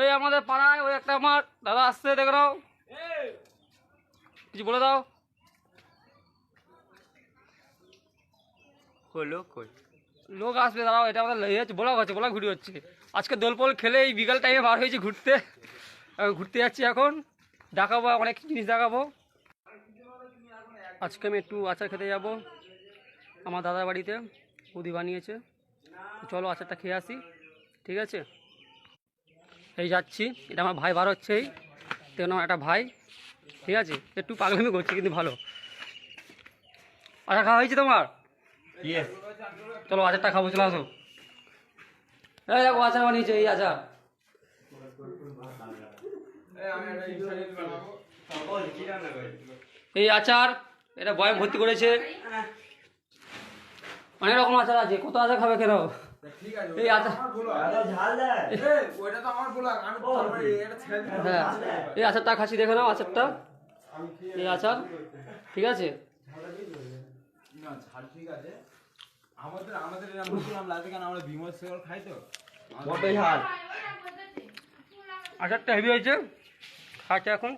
এই আমাদের পাড়ায় ওই একটা আমার দাদা আসছে, দেখে নাও, কিছু বলে দাও। লোক আসবে, দাঁড়াও, এটা আমাদের ব্লগ হচ্ছে, ব্লগ ভিডিও হচ্ছে। আজকে দোলপোল খেলে এই বিকাল টাইমে বার হয়েছি ঘুরতে, ঘুরতে যাচ্ছি এখন, দেখাবো অনেক জিনিস দেখাবো। আজকে আমি একটু আচার খেতে যাব আমার দাদার বাড়িতে, বৌদি বানিয়েছে। চলো আচারটা খেয়ে আসি, ঠিক আছে? এই যাচ্ছি, এটা আমার ভাই বার হচ্ছে, এই দেখুন আমার একটা ভাই, ঠিক আছে? একটু পাগলামি করছে কিন্তু ভালো। আচার খাওয়া হয়েছে তোমার? চলো আচারটা খাবো, চলে আসো। এই দেখো আচার বানিয়েছে, এই আচার। এই আচার এটা বয়াম ভর্তি করেছে, অনেক রকম আচার আছে, কত আচার খাবে কেন? এই আচার, হ্যাঁ এই আচারটা খাচ্ছি, দেখে নাও আচারটা, এই আচার, ঠিক আছে? আচারটা হেভি হয়েছে, খাচ্ছে এখন।